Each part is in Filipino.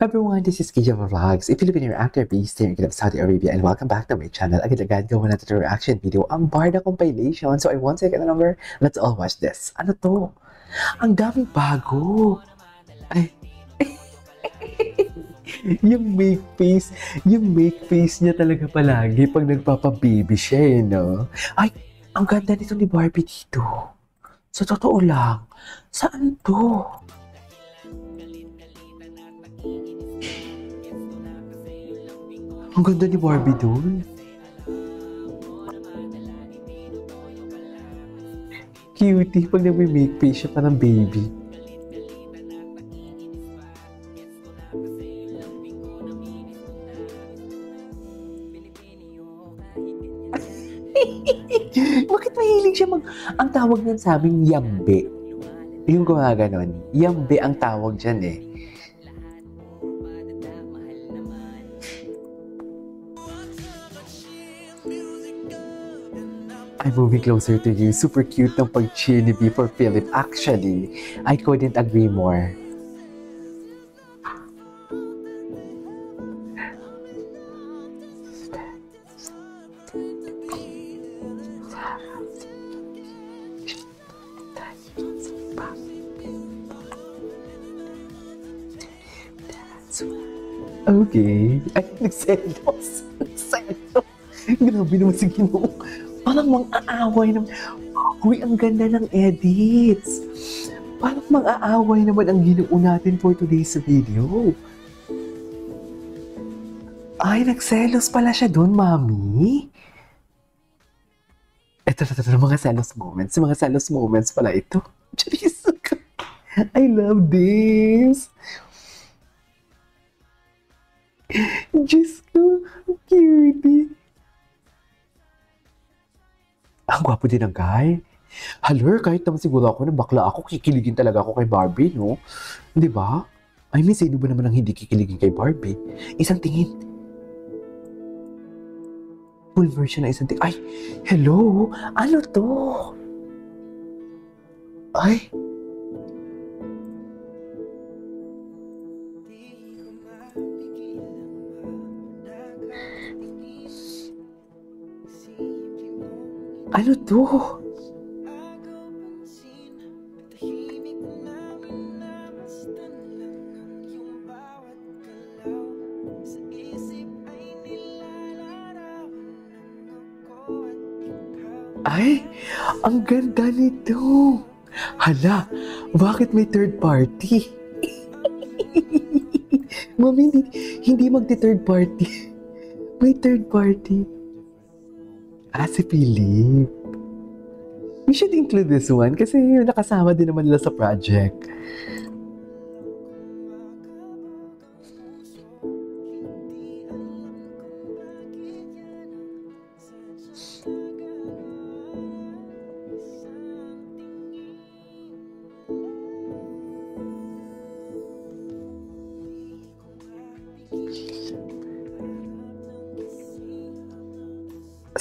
Everyone, this is Kija Vlogs, a Filipino actor based here in Saudi Arabia, and welcome back to my channel. Agad-agad gawa natin ito reaction video, ang Barda compilation. So I won't take any longer, let's all watch this. Ano to? Ang daming bago. Ay. yung make face niya talaga palagi pag nagpapa-baby siya, no? Ay, ang ganda nito ni Barbie dito. Sa totoo lang, saan to? Ang ganda ni Barbie doon. Cutie pag nag-make face siya parang baby. Bakit mahilig siya ang tawag niyan sa amin, yambe. Yung gumaganon. Yambe ang tawag dyan eh. I'm moving closer to you. Super cute ng pag-cheer ni B for Philip. Actually, I couldn't agree more. Okay. Ay, nagselos. Nagselos. Grabe naman si Ginoo. Parang mang-aaway naman. Uy, ang ganda ng edits. Parang mang-aaway naman ang Ginoo natin for today's video. Ay, nagselos pala siya doon, Mami. Ito, mga selos moments. Mga selos moments pala ito. Charis. I love this. Diyos ko, cutie. Ang gwapo din ng guy. Halos, kahit naman siguro ako na bakla ako, kikiligin talaga ako kay Barbie, no? Di ba? I mean, sino ba naman ang hindi kikiligin kay Barbie? Isang tingin. Full version na isang tingin. Ay, hello? Ano to? Ay. Ano to? Ay, ang ganda nito. Hala, bakit may third party? Mami, hindi magti-third party. May third party. Ah, si Philip. We should include this one kasi nakasama din naman nila sa project.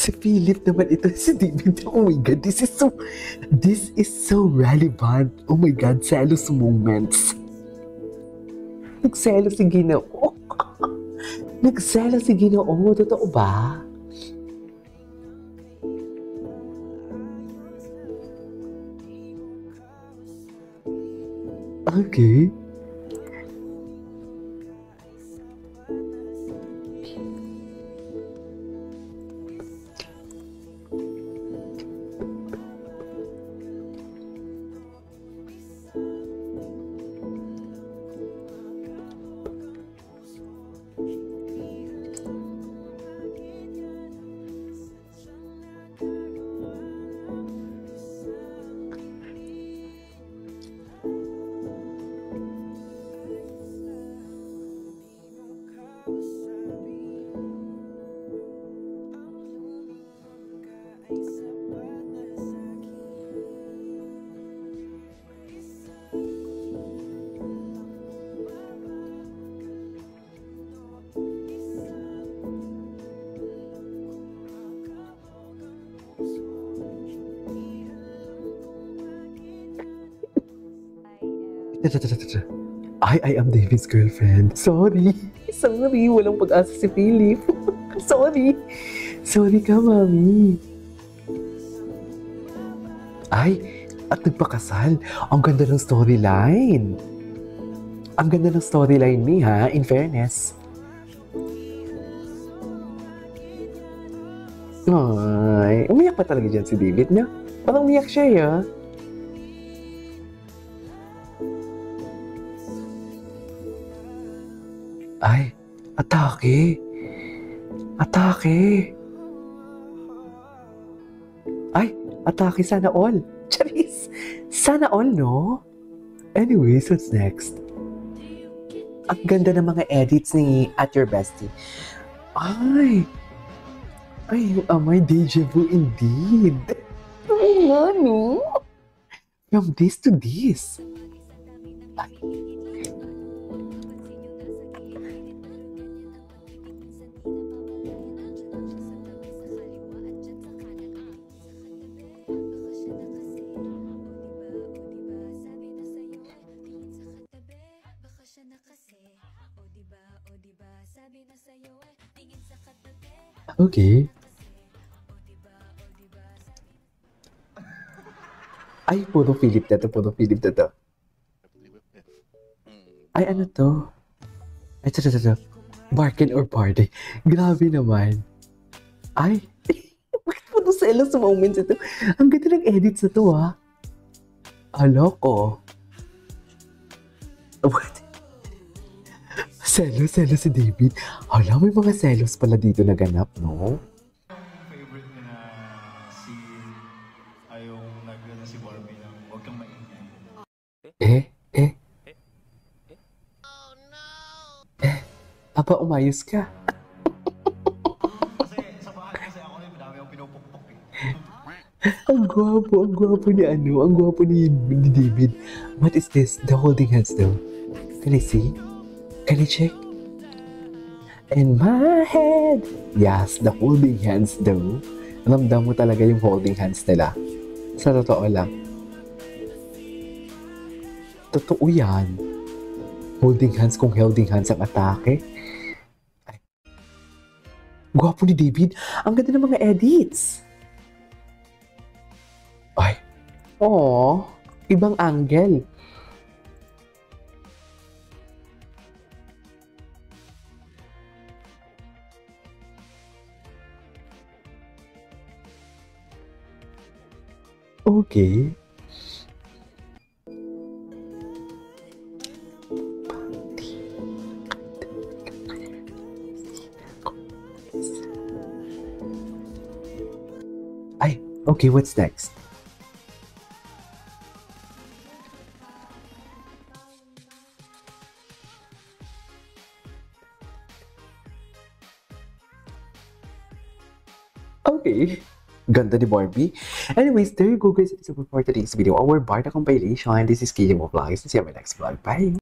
Si Philip naman ito, si David. Oh my God, this is so relevant. Oh my God, selos moments. Nagselos si Ginoo. Nagselos si Ginoo. Totoo ba? Okay. tata. I am David's girlfriend. Sorry. Sorry, walang pag-asa si Philip. Sorry. Sorry ka, mami. Ay, at nagpakasal. Ang ganda ng storyline. Ang ganda ng storyline ni, ha? In fairness. Ay, umiyak pa talaga dyan si David, no? Parang umiyak siya, ya. Ay, atake. Atake. Ay, atake sana all. Charis, sana all, no? Anyways, what's next? Ang ganda ng mga edits ni At Your Bestie. Ay, may deja vu indeed. Oo nga, no? From this to this. Ay. Okay. Ay, puro Philip na to, puro Philip na to. Ay, ano to? Ay, ito. Barkin or party. Grabe naman. Ay, bakit puro selos moments ito? Ang ganda ng edits na to, ha? Aloko. What? Selos si David. Hala, may mga selos pala dito na ganap, no? Favorite niya na scene ay yung nagano si Barbie na huwag kang maingay. Oh no! Aba, umayos ka. Kasi sa bahay kasi ako rin madami akong pinupukpok eh. Ang gwapo ni ano, ang gwapo ni David. What is this? The holding hands though. Can I see? Can I check? In my head. Yes, the holding hands though. Ramdam mo talaga yung holding hands nila. Sa totoo lang. Totoo yan. Holding hands kung holding hands ang atake. Ay. Gwapo ni David. Ang ganda ng mga edits. Ay. Oo. Ibang angle. Okay. Ay, okay, what's next? Okay. Ganda ni Barbie. Anyways, there you go guys. It's over for today's video. Our Barda compilation. This is KJ Mo Vlogs. See you in my next vlog. Bye!